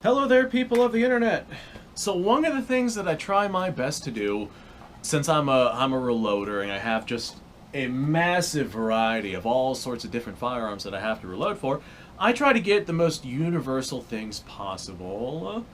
Hello there, people of the internet. So one of the things that I try my best to do, since I'm a reloader and I have just a massive variety of all sorts of different firearms that I have to reload for, I try to get the most universal things possible.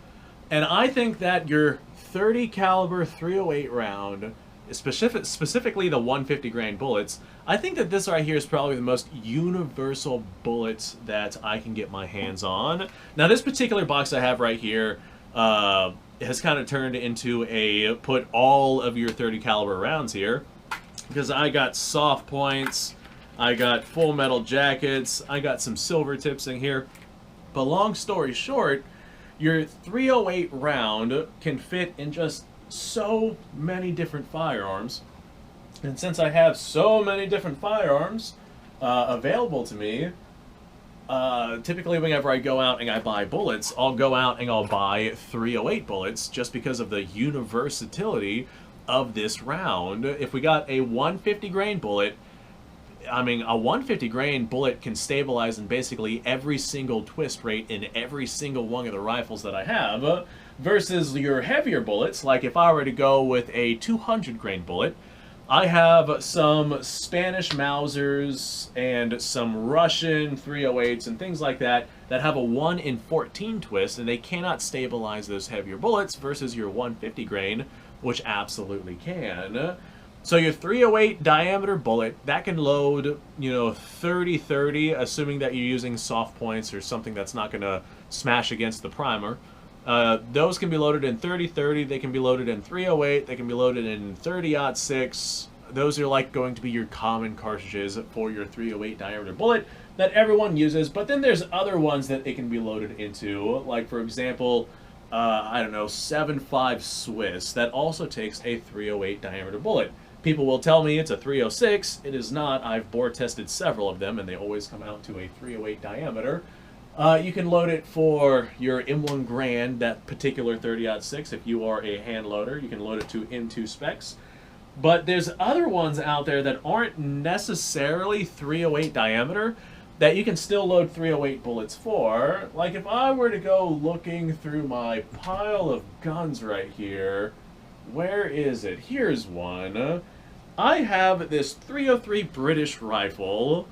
And I think that your 30 caliber 308 round, specifically the 150 grain bullets, I think that this right here is probably the most universal bullets that I can get my hands on. Now, this particular box I have right here has kind of turned into a put all of your 30 caliber rounds here, because I got soft points, I got full metal jackets, I got some silver tips in here. But long story short, your 308 round can fit in just so many different firearms. And since I have so many different firearms available to me, typically whenever I go out and I buy bullets, I'll go out and I'll buy 308 bullets just because of the universality of this round. If we got a 150 grain bullet, I mean, a 150 grain bullet can stabilize in basically every single twist rate in every single one of the rifles that I have, versus your heavier bullets. Like if I were to go with a 200 grain bullet, I have some Spanish Mausers and some Russian 308s and things like that that have a 1 in 14 twist, and they cannot stabilize those heavier bullets versus your 150 grain, which absolutely can. So your 308 diameter bullet, that can load, 30-30, assuming that you're using soft points or something that's not going to smash against the primer. Those can be loaded in 30-30, they can be loaded in 308, they can be loaded in 30-06. Those are like going to be your common cartridges for your 308 diameter bullet that everyone uses, but then there's other ones that it can be loaded into, like for example, I don't know, 7.5 Swiss, that also takes a 308 diameter bullet. People will tell me it's a 306. It is not. I've bore tested several of them, and they always come out to a 308 diameter. You can load it for your M1 Grand, that particular 30-06. If you are a hand loader, you can load it to M2 specs. But there's other ones out there that aren't necessarily 308 diameter that you can still load 308 bullets for. Like if I were to go looking through my pile of guns right here, where is it? Here's one. I have this 303 British rifle.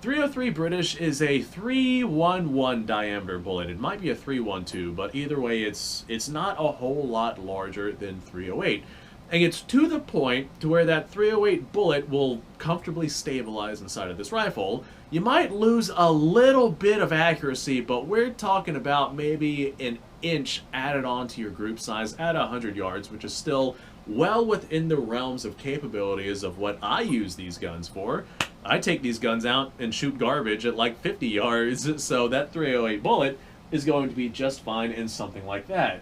303 British is a 311 diameter bullet. It might be a 312, but either way, it's not a whole lot larger than 308. And it's to the point to where that 308 bullet will comfortably stabilize inside of this rifle. You might lose a little bit of accuracy, but we're talking about maybe an inch added on to your group size at 100 yards, which is still well within the realms of capabilities of what I use these guns for. I take these guns out and shoot garbage at like 50 yards, so that 308 bullet is going to be just fine in something like that.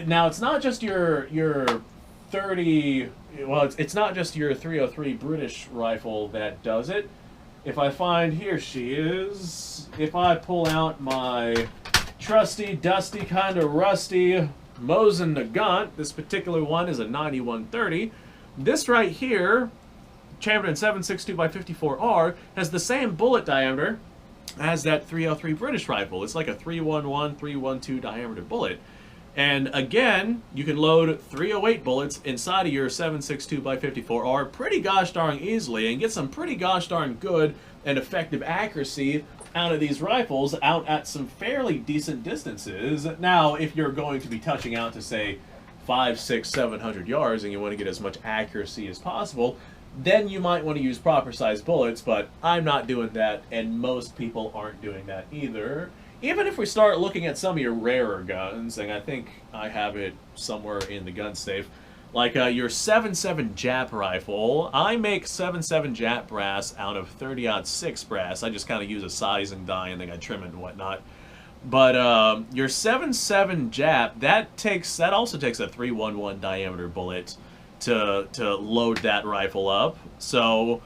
Now, it's not just your 30, well, it's not just your 303 British rifle that does it. If I find, here she is, if I pull out my trusty, dusty, kind of rusty Mosin Nagant, this particular one is a 9130. This right here, Chamberlain 7.62x54R, has the same bullet diameter as that 303 British rifle. It's like a 311, 312 diameter bullet. And again, you can load 308 bullets inside of your 7.62x54R pretty gosh darn easily and get some pretty gosh darn good and effective accuracy out of these rifles out at some fairly decent distances. Now, if you're going to be touching out to say 500, 600, 700 yards and you want to get as much accuracy as possible, then you might want to use proper sized bullets, but I'm not doing that, and most people aren't doing that either. Even if we start looking at some of your rarer guns, and I think I have it somewhere in the gun safe, like your 7.7 Jap rifle. I make 7.7 Jap brass out of 30-06 brass. I just kind of use a sizing die and then I trim it and whatnot. But your 7.7 Jap, that also takes a 311 diameter bullet to load that rifle up. So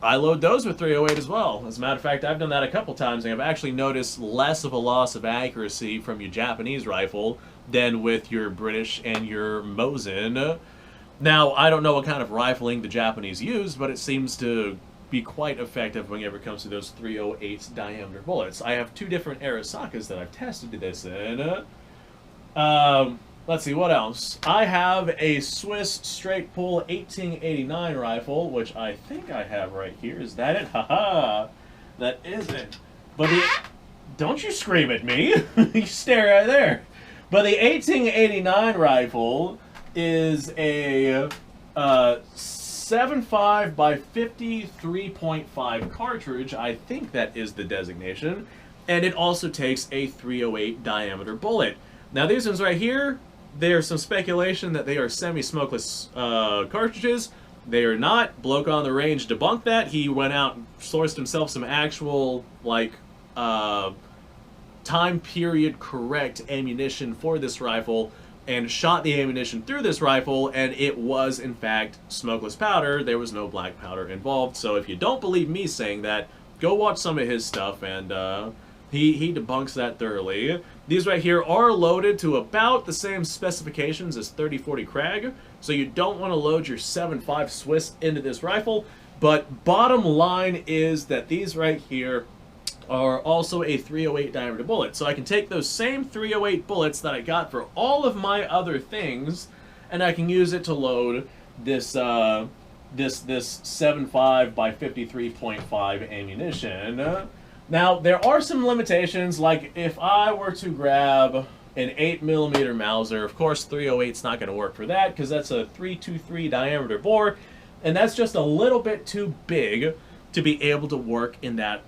I load those with 308 as well. As a matter of fact, I've done that a couple times, and I've actually noticed less of a loss of accuracy from your Japanese rifle than with your British and your Mosin. Now, I don't know what kind of rifling the Japanese use, but it seems to be quite effective whenever it comes to those 308 diameter bullets. I have two different Arasakas that I've tested this in. Let's see, what else? I have a Swiss straight pull 1889 rifle, which I think I have right here. Is that it? Haha. That is it. But the... Don't you scream at me. You stare right there. But the 1889 rifle is a 7.5 by 53.5 cartridge. I think that is the designation. And it also takes a 308 diameter bullet. Now these ones right here, there's some speculation that they are semi-smokeless cartridges. They are not. Bloke on the range debunked that. He went out and sourced himself some actual, like, time period correct ammunition for this rifle and shot the ammunition through this rifle, and it was, in fact, smokeless powder. There was no black powder involved. So if you don't believe me saying that, go watch some of his stuff, and he debunks that thoroughly. These right here are loaded to about the same specifications as 3040 Krag, so you don't want to load your 7.5 Swiss into this rifle, but bottom line is that these right here are also a 308 diameter bullet. So I can take those same 308 bullets that I got for all of my other things, and I can use it to load this this 7.5 by 53.5 ammunition. Now, there are some limitations, like if I were to grab an 8mm Mauser, of course 308's not going to work for that, because that's a 323 diameter bore, and that's just a little bit too big to be able to work in that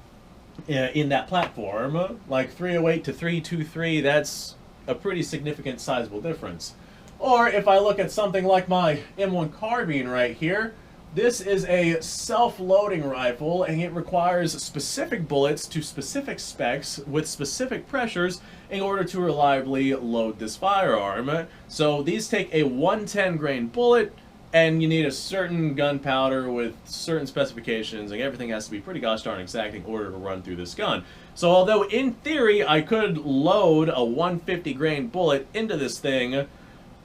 platform. Like 308 to 323, that's a pretty significant sizable difference. Or if I look at something like my M1 carbine right here, this is a self-loading rifle, and it requires specific bullets to specific specs with specific pressures in order to reliably load this firearm. So these take a 110 grain bullet, and you need a certain gunpowder with certain specifications, and everything has to be pretty gosh darn exact in order to run through this gun. So although in theory I could load a 150 grain bullet into this thing,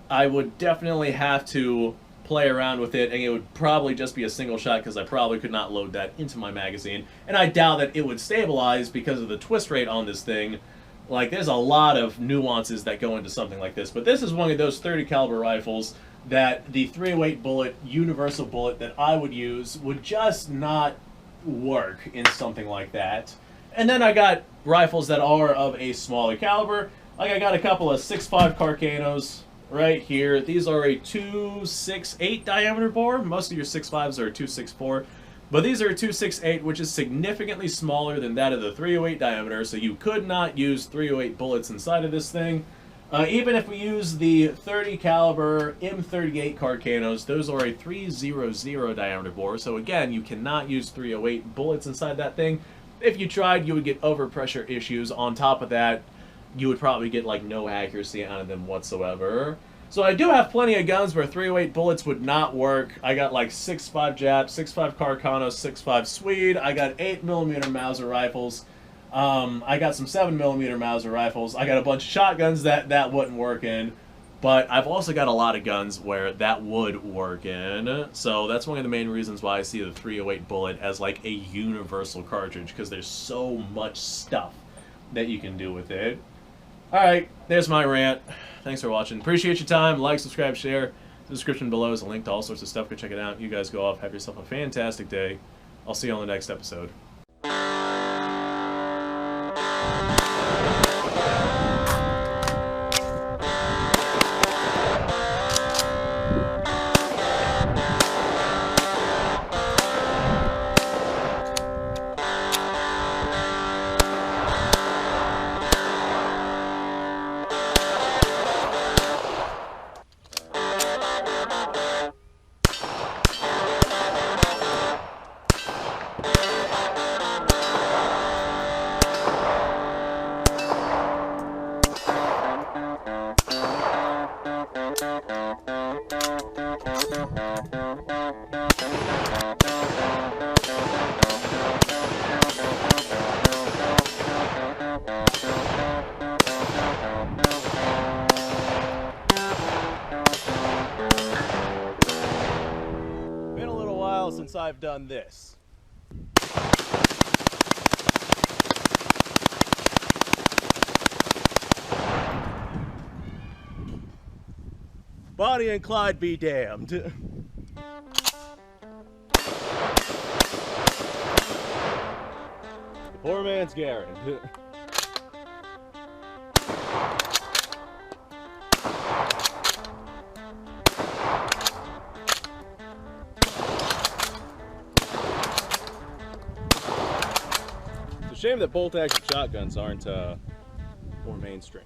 I would definitely have to play around with it, and it would probably just be a single shot because I probably could not load that into my magazine, and I doubt that it would stabilize because of the twist rate on this thing. Like, there's a lot of nuances that go into something like this, but this is one of those 30 caliber rifles that the 308 bullet, universal bullet that I would use would just not work in something like that. And then I got rifles that are of a smaller caliber. Like, I got a couple of 6.5 Carcanos right here. These are a 2.68 diameter bore. Most of your 6.5s are 2.64, but these are a 2.68, which is significantly smaller than that of the 308 diameter, so you could not use 308 bullets inside of this thing. Even if we use the 30 caliber M38 Carcanos, those are a 3.00 diameter bore, so again, you cannot use 308 bullets inside that thing. If you tried, you would get overpressure issues. On top of that, you would probably get like no accuracy out of them whatsoever. So I do have plenty of guns where 308 bullets would not work. I got like 6.5 Jap, 6.5 Carcanos, 6.5 Swede. I got 8mm Mauser rifles. I got some 7mm Mauser rifles. I got a bunch of shotguns that wouldn't work in. But I've also got a lot of guns where that would work in. So that's one of the main reasons why I see the 308 bullet as like a universal cartridge, because there's so much stuff that you can do with it. Alright, there's my rant. Thanks for watching. Appreciate your time. Like, subscribe, share. The description below is a link to all sorts of stuff. Go check it out. You guys go off. Have yourself a fantastic day. I'll see you on the next episode. Been a little while since I've done this. Bonnie and Clyde be damned. The poor man's Garrett. It's a shame that bolt-action shotguns aren't more mainstream.